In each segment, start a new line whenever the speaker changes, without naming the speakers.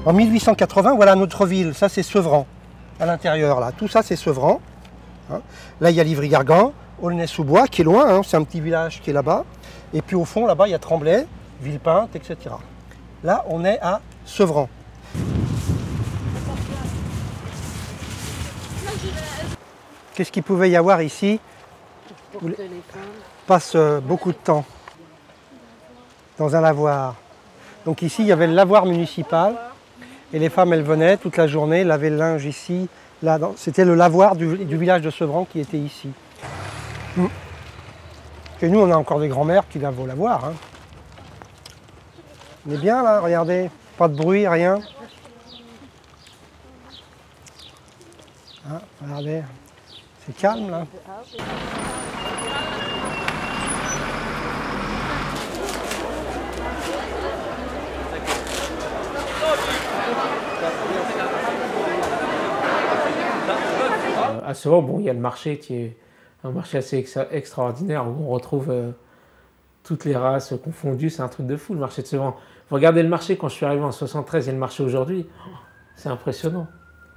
En 1880, voilà notre ville, ça c'est Sevran, à l'intérieur là, tout ça c'est Sevran. Hein. Là il y a Livry-Gargan, Aulnay-sous-Bois qui est loin, hein, c'est un petit village qui est là-bas. Et puis au fond là-bas il y a Tremblay, Villepinte, etc. Là on est à Sevran. Qu'est-ce qu'il pouvait y avoir ici? On passe beaucoup de temps dans un lavoir. Donc ici il y avait le lavoir municipal. Et les femmes, elles venaient toute la journée, laver le linge ici. C'était le lavoir du village de Sevran qui était ici. Et nous, on a encore des grands-mères qui lavent au lavoir. Hein. On est bien là, regardez. Pas de bruit, rien. Hein, regardez. C'est calme là.
À Sevran, bon, il y a le marché qui est un marché assez extraordinaire où on retrouve toutes les races confondues. C'est un truc de fou, le marché de Sevran. Vous regardez le marché quand je suis arrivé en 73 et le marché aujourd'hui, c'est impressionnant.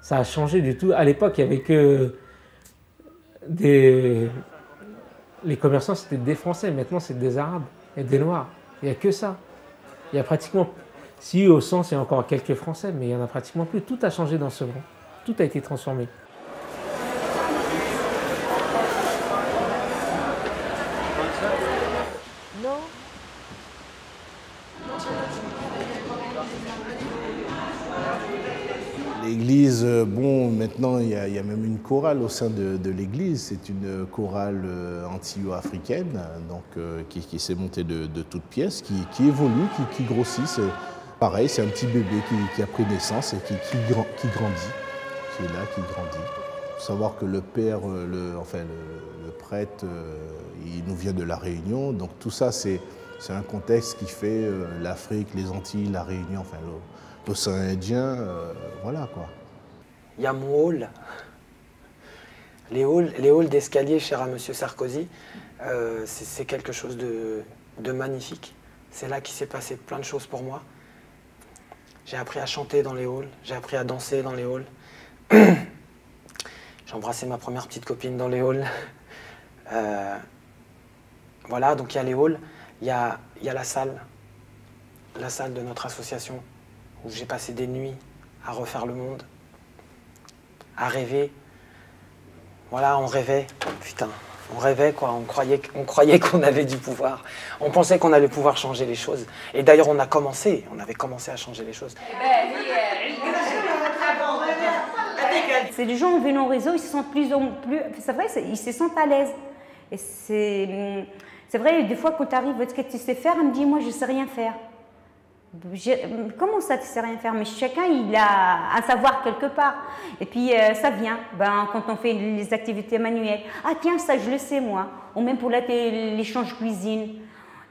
Ça a changé du tout. À l'époque, il n'y avait que des... Les commerçants, c'était des Français. Maintenant, c'est des Arabes et des Noirs. Il n'y a que ça. Il y a pratiquement... Si au sens, il y a encore quelques Français, mais il n'y en a pratiquement plus. Tout a changé dans Sevran. Tout a été transformé.
L'église, bon, maintenant il y a même une chorale au sein de l'église. C'est une chorale antillo-africaine, donc qui s'est montée de toutes pièces, qui évolue, qui grossit. Pareil, c'est un petit bébé qui a pris naissance et qui grandit, qui est là, qui grandit. Il faut savoir que le père, le prêtre, il nous vient de La Réunion, donc tout ça c'est un contexte qui fait l'Afrique, les Antilles, La Réunion, enfin l'océan Indien, voilà quoi.
Il y a mon hall, les halls d'escalier chers à Monsieur Sarkozy, c'est quelque chose de magnifique. C'est là qu'il s'est passé plein de choses pour moi. J'ai appris à chanter dans les halls, j'ai appris à danser dans les halls. J'ai embrassé ma première petite copine dans les halls. Voilà, donc il y a les halls, il y a la salle de notre association, où j'ai passé des nuits à refaire le monde, à rêver. Voilà, on rêvait, putain, on rêvait quoi, on croyait qu'on avait du pouvoir. On pensait qu'on allait pouvoir changer les choses. Et d'ailleurs, on avait commencé à changer les choses.
C'est les gens venant au réseau, ils se sentent plus, c'est vrai, ils se sentent à l'aise. Et c'est vrai, des fois, quand tu arrives, est-ce que tu sais faire? Elle me dit, moi, je ne sais rien faire. Comment ça, tu ne sais rien faire? Mais chacun, il a un savoir quelque part. Et puis, ça vient. Quand on fait les activités manuelles. Ah tiens, ça, je le sais, moi. Ou même pour l'échange cuisine.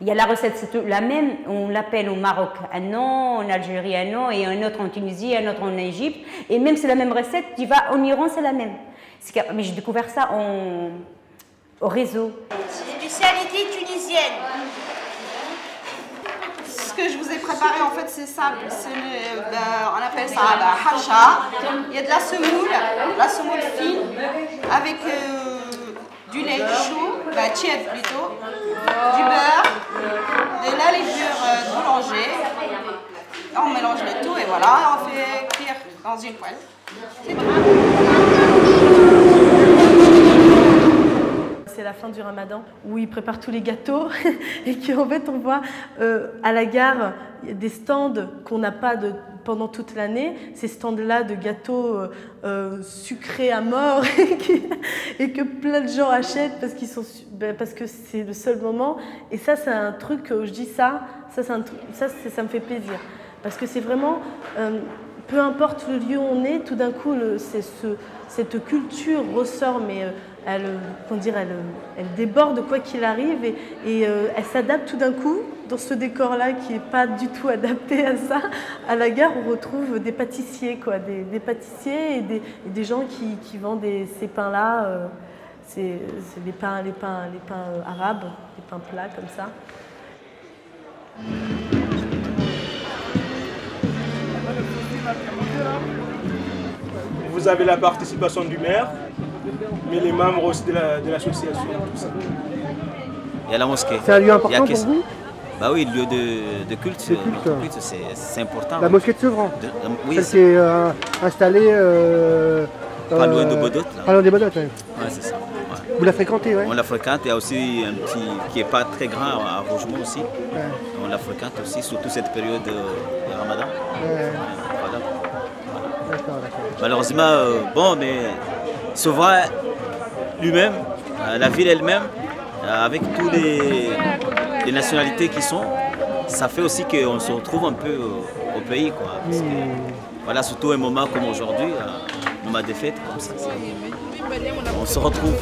Il y a la recette, c'est la même. On l'appelle au Maroc un nom, en Algérie un nom, et un autre en Tunisie, un autre en Égypte. Et même c'est la même recette, tu vas en Iran, c'est la même. Mais j'ai découvert ça au réseau.
Spécialité tunisienne. Ce que je vous ai préparé, en fait, c'est simple. On appelle ça hacha. Il y a de la semoule fine, avec du lait chaud, tiède plutôt, du beurre, de la levure boulanger. On mélange le tout et voilà, on fait cuire dans une poêle.
C'est la fin du ramadan où ils préparent tous les gâteaux et qu'en fait on voit à la gare des stands qu'on n'a pas pendant toute l'année, ces stands-là de gâteaux sucrés à mort et que plein de gens achètent parce que c'est le seul moment. Et ça c'est un truc, je dis ça me fait plaisir parce que c'est vraiment, peu importe le lieu où on est, tout d'un coup cette culture ressort, mais elle déborde quoi qu'il arrive et elle s'adapte tout d'un coup dans ce décor-là qui n'est pas du tout adapté à ça. À la gare, on retrouve des pâtissiers, quoi, des pâtissiers et des gens qui vendent ces pains-là. C'est les pains arabes, les pains plats comme ça.
vous avez la participation du maire, mais les membres aussi de l'association, tout ça.
Il y a la mosquée.
C'est un lieu important pour vous?
Bah oui, lieu de culte, c'est important.
La mosquée de Sevran,
oui,
celle qui est installée
pas loin de Bodot.
Pas loin de Bodot, oui.
Ouais, c'est ça. Ouais.
Vous la fréquentez, oui?
On la fréquente, il y a aussi un petit qui n'est pas très grand à Rougemont aussi. Ouais. On la fréquente aussi, surtout cette période de Ramadan. Ouais. Voilà. D'accord. Malheureusement, bon, mais Sevran lui-même, la ville elle-même, avec tous les nationalités qui sont, ça fait aussi qu'on se retrouve un peu au pays, quoi. Parce que, voilà, surtout un moment comme aujourd'hui, un moment de fête comme ça, on se retrouve.